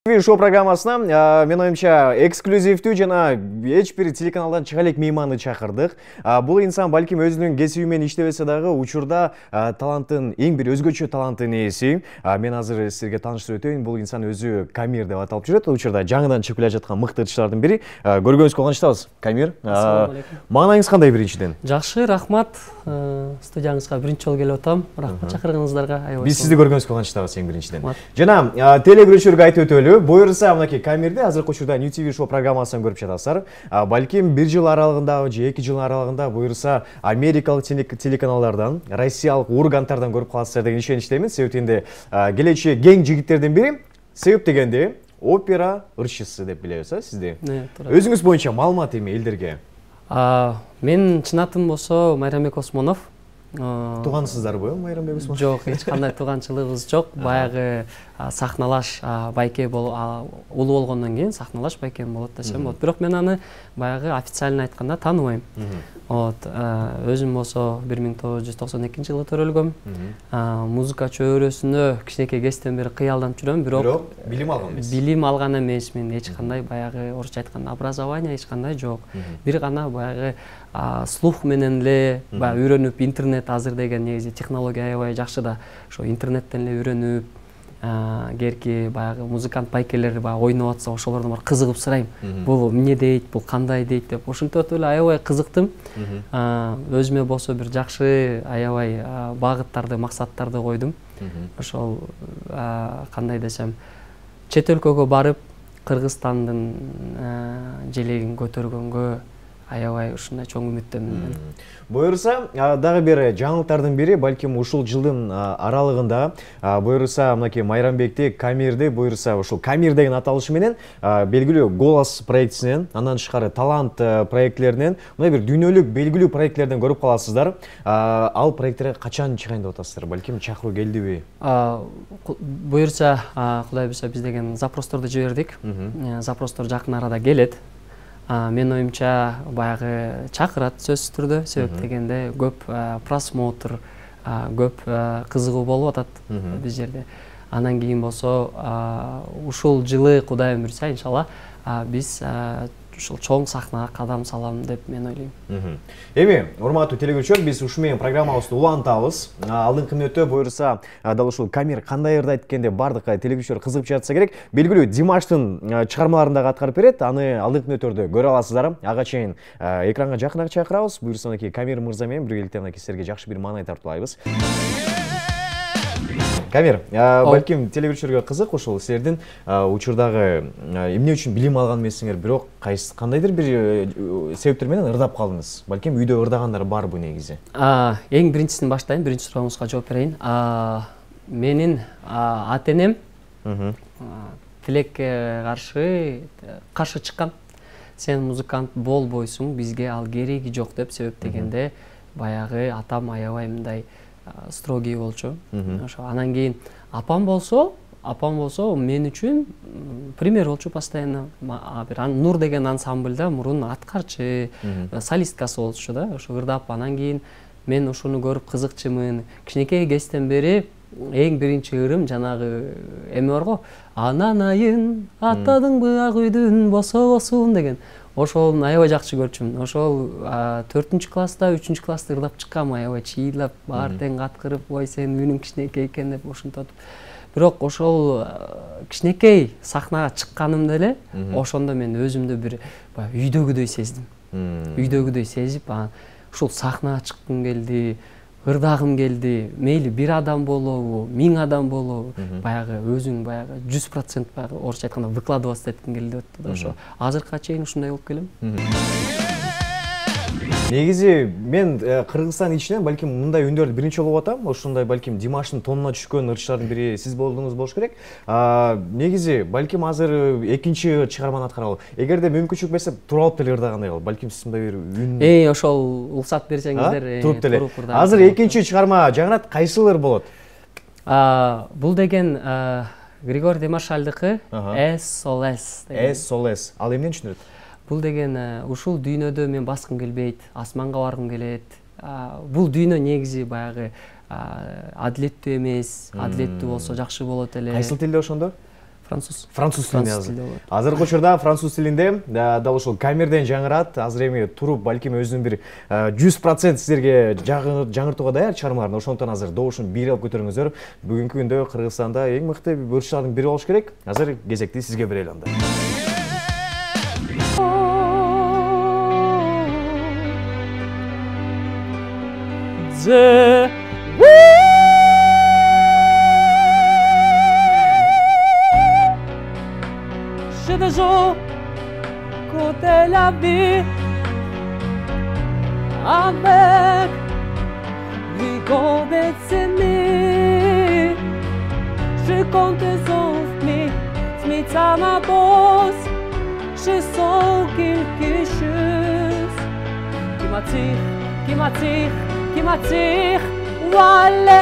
Шоу программасына мен оюмча эксклюзивдүү жана эч бир телеканалдан чыга элек мейманды чакырдык. Бул инсан балким өзүнүн кесиби менен иштебесе дагы учурда таланттын эң бир өзгөчө таланттын ээси. Мен азыр сизерге тааныштырып өтөйүн. Бул инсан өзү Камир деп аталып жүрөт. Учурда жаңыдан чыгып келе жаткан мыкты ырчылардын бири. Көргөнүбүзгө кубанычтабыз. Камир. Ассалам алейкум. Маанайыңыз кандай биринчиден? Жакшы, рахмат. Студияңызга биринчи жолу келип атам. Рахмат чакырганыңыздарга. Биз сизди көргөнүбүзгө кубанычтабыз эң биринчиден. Жана телегөрүүчүлөргө айтып өтөлү. Буюрса мынакей Камирди азыркы учурда New TV шоу программасынан көрүп жатасыздар. Балким 1 жыл аралыгында же 2 жыл аралыгында буюрса америкалык телеканалдардан, россиялык урганттардан көрүп каласыздар деген ишеничтемин. Себеби келечек кең жигиттердин бири. Себеп дегенде опера ырчысы деп билебиз, сизди. Өзүңүз боюнча маалымат эми элдерге. Мен чын атым болсо Майрамбек Осмонов. Туугансыздарбы Майрамбек Осмонов? Жок, эч кандай тууганчылыгыбыз жок. Баягы сахналаш байке улуу болгондон кийин сахналаш байкем болот десем болот. Бирок мен аны баягы официально айтканда тааныбайм. Өзүм болсо 1992-жылы төрөлгөм. Музыка чөйрөсүнө кичинекей кезден бери кыялданып жүрөм, бирок билим алган эмес. Билим алган эмесмин. Эч кандай баягы орусча айтканда образование эч кандай жок. Бир гана баягы слух менен эле үйрөнүп, интернет азыр деген негизи технология аябай жакшы да, ошо интернеттен эле үйрөнүп, керки баягы музыкант байкелер ойноп атса ошолордон бар кызыгып сурайм. Бул эмне дейт, бул кандай дейт деп. Ошентип эле аябай кызыктым. Өзүмө болсо бир жакшы аябай багыттарды, максаттарды койдум. Ошол кандай десем, чет өлкөгө барып Кыргызстандын желегин көтөргөнгө аябай ушундай чоң үмүттөмүн. Буюрса дагы бир жаңылыктардын бири, балким ушул жылдын аралыгында буюрса мынакей Майрамбекти, Камирди буюрса ушул Камир деген аталышы менен белгилүү Голос проектисинен, андан тышкары Талант проектлеринен, мындай бир дүйнөлүк белгилүү проекттерден көрүп каласыздар. Ал проекттерге качан чыгайын деп атасыздар? Балким чакыруу келдиби? Буюрса, Кудай буйрса биз деген запросторду жибердик. Запростор жакын арада келет. Мен оюмча баягы чакырат сөзсүз түрдө, себеп дегенде көп просмотр, көп кызыгуу болуп атат биз жерде. Андан кийин болсо ушул жылы Кудайым буйрса иншалла биз ушул чоң сахнага кадам салам деп мен ойлойм. Эми, урматтуу телегөрүүчүлөр, биз ушу менен программабызды улантабыз. Алдыңкы мүнөттө буюрса дал ушул Камир кандай ырды айткенде бардык телегөрүүчүлөр кызыгып жатса керек. Белгилүү Димаштын чыгармаларын дагы аткарып берет. Аны алдыңкы мүнөттөрдө көрө аласыздар. Ага чейин экранга жакыныраак чакырабыз. Буюрса мынакей Камир мырза менен биргеликте мынакей силерге жакшы бир маанай тартуулайбыз. Камир, балким телегөрүүчүлөргө кызык ушул силердин учурдагы эмне үчүн билим алган эмессиңер, бирок кандайдыр бир себептер менен ырдап калдыңыз. Балким үйдө ырдагандар барбы негизи? Эң биринчисин баштайын, биринчи сурооңузга жооп берейин. Менин ата-энем тилекке каршы чыккан. Сен музыкант болбойсуң, бизге ал кереги жок деп, себеп дегенде баягы атам аябай мындай строгий болчу. Ошо анан кийин апам болсо мен үчүн пример болчу постоянно. Нур деген ансамбльда мурун аткарчы, солисткасы болчу да, ошо ырдап. Анан кийин мен ошону көрүп кызыкчымын. Кичинекей кезден бери эң биринчи ырым жанагы эме бар го, анан айын аттадыңбы ак үйдүн бособосун деген. Ошол аябай жакшы көрчүмүн. Ошол 4-класста, 3-класста ырдап чыккам, аябай чыйлап, баары тең каткырып, ой сен үнүң кичинекей экен деп ошентип. Бирок ошол кичинекей сахнага чыкканымда эле ошондо мен өзүмдү бир үйдөгүдөй сездим. Үйдөгүдөй сезип, ушул сахнага чыккым келди, ырдагым келди. Мейли бир адам болобу, 1000 адам болобу, баягы өзүң баягы 100% баягы орусча айтканда выкладываться этким келди деп да. Ошо азыркыга чейин ушундай болуп келем. Негизи мен Кыргызстан ичинен балким мындай үндөрдү биринчи жолу угуп атам. Ошондой балким Димаштын тонуна түшкөн ырчылардын бири сиз болдуңуз болуш керек. Негизи балким азыр экинчи чыгарманы аткаралы. Эгерде мүмкүнчүлүк берсе, туруп алып деле ырдагандай болот. Балким сиз мындай бир үн ошол уруксат берсеңиздер, туруп деле. Азыр экинчи чыгарма жаңырат кайсылыр болот? Бул деген Григорий Демашальдыкы SOS. SOS. Ал эмнени түшүндүрөт? Бул деген ушул дүйнөдө мен баскым келбейт, асманга баргым келет. Бул дүйнө негизи баягы адилеттүү эмес, адилеттүү болсо жакшы болот эле. Кайсыл тилде ошондо? Француз тилинде жазылат. Азыркы учурда француз тилинде дал ушул камерден жаңырат. Азыр эми туруп балким өзүнүн бир 100% силерге жаңыртууга даяр чыгармаларын. Ошондон азыр добушун бир алып көтөрүңүздөр. Бүгүнкү күндө Кыргызстанда эң мыкты бөлчүлөрдүн бири болуш керек. Азыр кезекти сизге берели анда. De jour, côté la vie, avec Vigo Betsemi, je compte sur mi, smita ma bosse, je sens quelque chose qui m'attire, voilà.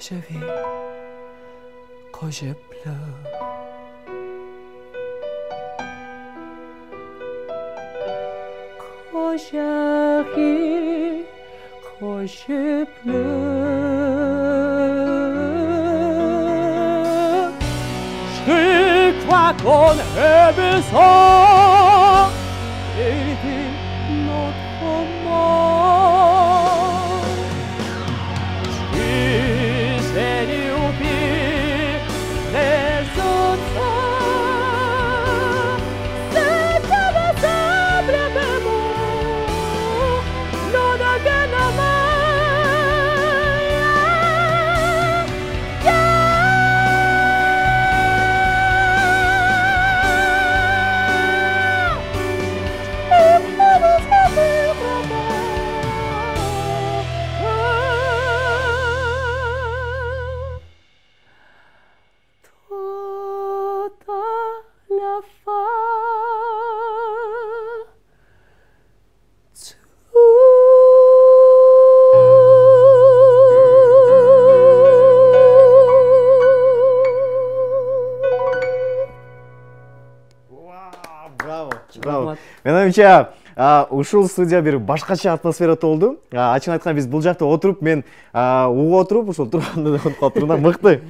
Je vis, quand je pleure. Quand je ris, quand je pleure. Je crois qu'on est besoin d'éviter notre mort. Менимче ушул студия бир башкача атмосферада болду. Ачыгын айтканда биз бул жакта отуруп, мен уга отуруп, ушул турганда отурганда мыкты.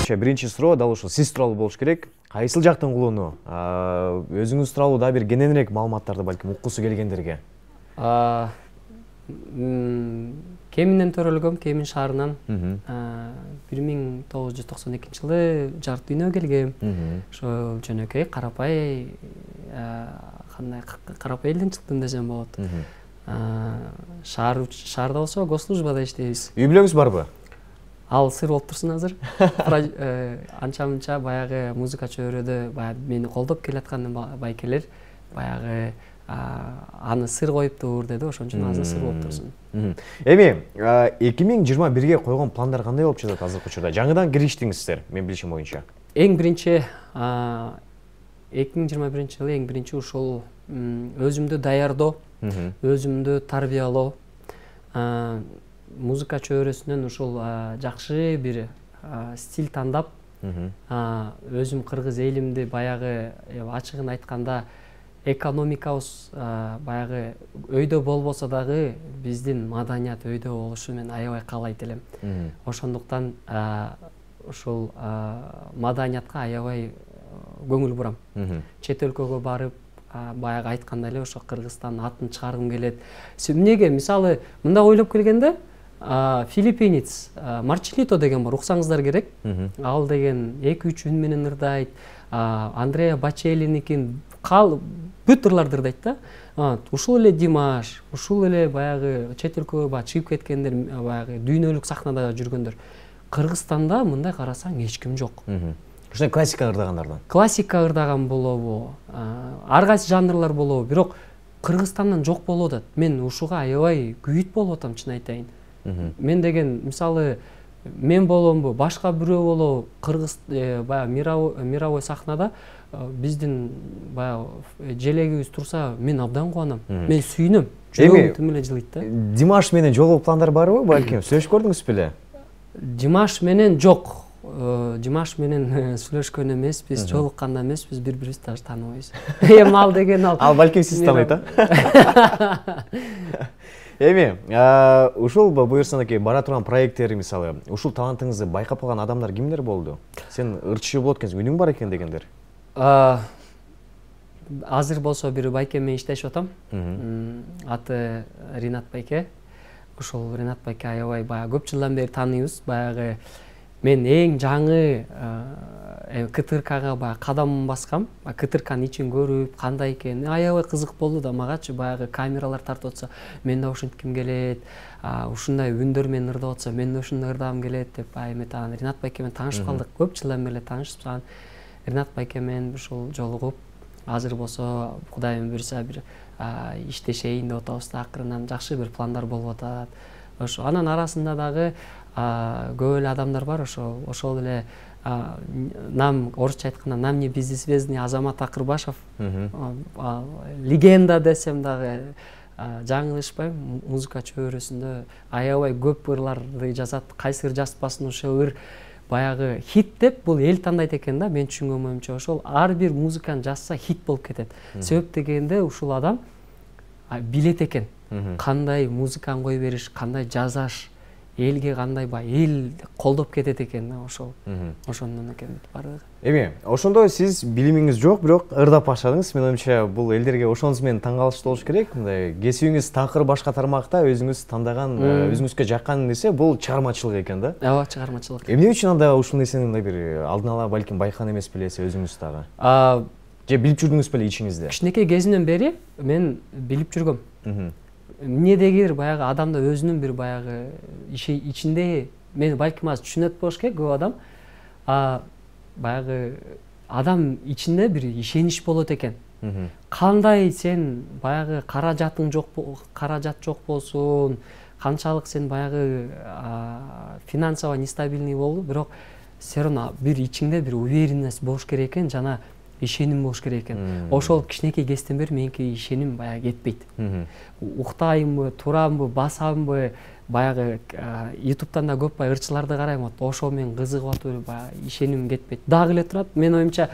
Биринчи суроо дал ушул сиз тууралуу болуш керек. Кайсыл жактын кулуну? Өзүңүз тууралуу да бир кененирээк маалыматтарды балким уккусу келгендерге. Кеминден төрөлгөм, Кемин шаарынан 1992-жылы жарык дүйнөгө келгем. Ошо жөнөкөй карапай кандай карапай элден чыктым десем болот. Шаарда болсо госслужбада иштейбиз. Үй бүлөңүз барбы? Ал сыр болуп турсун азыр. Анча-мынча баягы музыка чөйрөдө баягы мени колдоп келаткан байкелер баягы аны сыр коюптур деди, ошон үчүн азыр сыр болуп турсун. Эми 2021-ге койгон пландар кандай болуп жатат азыркы учурда? Жаңыдан кириштиңиздер, мен билишим боюнча. Эң биринчи 2021-жылы эң биринчи ушул өзүмдү даярдоо, өзүмдү тарбиялоо, музыка чөйрөсүнөн ушул жакшы бир стиль тандап, өзүм кыргыз элимди баягы ачыгын айтканда экономикабыз баягы өйдө болбосо дагы биздин маданият өйдө болушу мен аябай каалайт элем. Ошондуктан ушул маданиятка аябай көңүл бурам. Чет өлкөгө барып, баягы айткандай эле ошо Кыргызстан атын чыгаргым келет. Эмнеге? Мисалы, мында ойлоп келгенде, филиппинец Марчелито деген бар, уксаңыздар керек. Ал деген 2-3 үн менен ырдайт. Андреа Бачеллиникин бүт ырларды ырдайт да. Ушул эле Димаш, ушул эле баягы чет өлкөгө баягы чыгып кеткендер, баягы дүйнөлүк сахнада жүргөндөр. Кыргызстанда мындай карасаң эч ким жок. Ушундай классика ырдагандардан. Классика ырдаган болобу, ар кайсы жанрлар болобу, бирок Кыргызстандан жок болуп атат. Мен ушуга аябай күйүт болуп атам, чын айтайын. Мен деген мисалы мен боломбу, башка бирөө болобу, Кыргыз баягы мировой сахнада биздин баягы желегибиз турса, мен абдан кубанам. Мен сүйүнөм. Жүрөгүм тим эле жылыйт да. Димаш менен жолугуу пландар барбы, балким? Сүйлөшүп көрдүңүз беле? Димаш менен жок. Димаш менен сүйлөшкөн эмеспиз, жолуккан эмеспиз, бири-бирибизди даже тааныбайбыз. Эми ал деген ал. Ал балким сиз таанойт, Эми, ушул буюрсанакей бара турган проекттер мисалы, ушул талантыңызды байкап калган адамдар кимдер болду? Сен ырчы болот экенсиң, үнүң бар экен дегендер. Азыр болсо бир байке менен иштешип атам. Аты Ринат байке. Ушул Ринат байке аябай баягы көп жылдан бери тааныйбыз. Баягы мен эң жаңы КТРКга баягы кадам баскам. КТРКнын ичин көрүп, кандай экен, аябай кызык болду да магачы. Баягы камералар тартып атса, мен да ушинтким келет. Ушундай үндөр менен ырдап атса, мен да ушундай ырдагым келет деп эметан Ринат байке менен таанышып калдык. Көп жылдан бери таанышып, Ринат байке менен ушул жолугуп, азыр болсо Кудайым буйрса бир иштешейин деп атабыз да, акырынан жакшы бир пландар болуп атат. Ошо анын арасында дагы көп эле адамдар бар, ошол эле орусча айтканда нам не безызвездный Азамат Акырбашев, легенда десем дагы жаңылышпайм, музыка чөйрөсүндө аябай көп ырларды жазат. Кайсы ыр жазбасын, ошол ыр баягы хит деп бул эл тандайт экен да, мен түшүнгөн оюмча. Ошол ар бир музыканы жазса хит болуп кетет. Себеп дегенде ушул адам билет экен. Кандай музыканы кое бериш, кандай жазаш, элге кандай эл колдоп кетет экен да, ошондон экен бардыгы. Эми, ошондо сиз билимиңиз жок, бирок ырдап баштадыңыз. Мен оюмча бул элдерге ошонуз менен таң калыштуу болуш керек. Мындай кесибиңиз такыр башка тармакта өзүңүз тандаган, өзүңүзгө жаккан нерсе бул чыгармачылык экен да. Ооба, чыгармачылык. Эмне үчүн анда ушул нерсени мындай бир алдын ала балким байкаган эмес белеси өзүңүз дагы? Же билип жүрдүңүз беле ичиңизде? Кичинекей кезимден бери мен билип жүргөм. Эмнедегидир баягы адамда өзүнүн бир баягы ичинде, мен балким азыр түшүнөт болуш керек, көп адам баягы адам ичинде бир ишенич болот экен. Кандай сен баягы каражат жок болсун, канчалык сен баягы финансово нестабильный болду, бирок все равно бир ичиңде бир уверенность болуш керек экен, жана ишеним болуш керек экен. Ошол кичинекей кезден бери меники ишеним баягы кетпейт. Уктаймбы, турамбы, басамбы, баягы ютубтан да көп ырчыларды карайм, ошол менен кызыгып атып баягы ишеним кетпейт. Дагы эле турат. Мен оюмча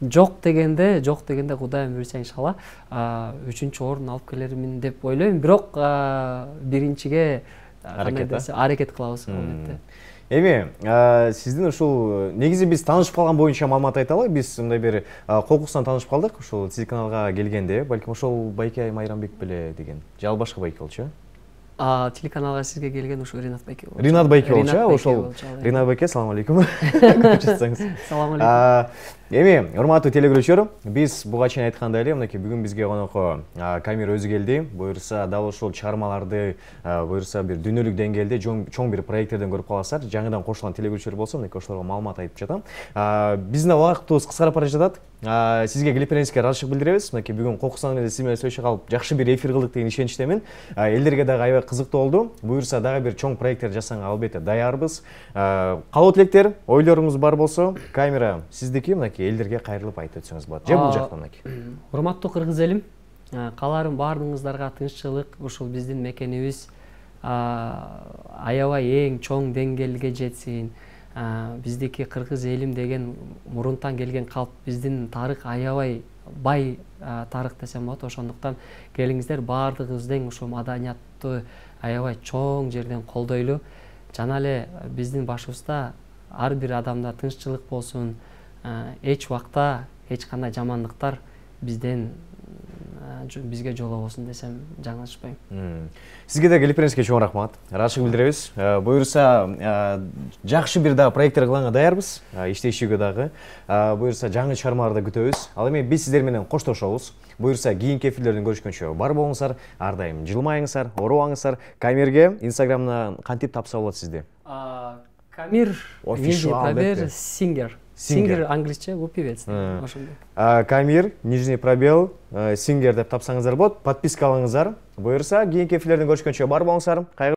жок дегенде Кудайым буйрса иншалла 3-орун алып келермин деп ойлойм. Бирок биринчиге аракет кылабыз. Эми, сиздин ушул негизи биз таанышып калган боюнча маалымат айталы. Биз мындай бир кокустан таанышып калдык, ушул телеканалга келгенде. Балким ошол байке Майрамбек беле деген. Же ал башка байке болчу? Телеканалга сизге келген ушул Ринат байке болчу. Ринат байке болчу, ошол Ринат байке, салам алейкум. Салам алейкум. Эми, урматтуу телекөрүүчүлөр, биз буга чейин айткандай эле, мынакей бүгүн бизге конокко Камир өзү келди. Буюрса дал ушул чыгармаларды, буюрса бир дүйнөлүк деңгээлде чоң бир проекттерден көрүп каласыздар. Жаңыдан кошулган телекөрүүчүлөр болсо, мынакей ошолорго маалымат айтып жатам. Биздин убактыбыз кыскарып бара жатат. Сизге клипиңизге ыраазычылык билдиребиз. Мынакей бүгүн Кокустан эле сиз менен сүйлөшө калып, жакшы бир эфир кылдык деген ишеничтемин. Элдерге дагы аябай кызыктуу болду. Буюрса дагы бир чоң проекттер жасаганга албетте даярбыз. Калоо тилектер, ойлоруңуз бар болсо, камера сиздики. Мынакей элдерге кайрылып айтып өтсөңүз болот. Же бул жактан мынакей. Урматтуу кыргыз элим, кааларым баардыгыңыздарга тынччылык, ушул биздин мекенибиз аябай эң чоң деңгээлге жетсин. Биздики кыргыз элим деген мурунтан келген калп, биздин тарых аябай бай тарых десем болот. Ошондуктан келиңиздер, баардыгыбыз тең ушул маданиятты аябай чоң жерден колдойлу. Жана эле биздин башыбызда ар бир адамда тынччылык болсун, эч убакта эч кандай жамандыктар бизден бизге жолугусун десем жаңылышпайм. Сизге да келипериңизге чоң рахмат. Ыраазычылык билдиребиз. Буюрса жакшы бир дагы проекттер кылганга даярбыз. Иштешүүгө дагы. Буюрса жаңы чыгармаларды күтөбүз. Ал эми биз сиздер менен коштошобуз. Буюрса кийинки эфирлерден көрүшкөнчө бар болуңуздар, ар дайым жылмайыңыздар, оорубаңыздар. Камирге Инстаграмдан кантип тапса болот сизди? Камир Official пробел сингер. Сингер англисче бул певец. Ошондой. Камир нижний пробел сингер деп тапсаңыздар болот. Подписка алыңыздар. Буюрса кийинки эфирлерден көрүшкөнчө бар болуңуздар.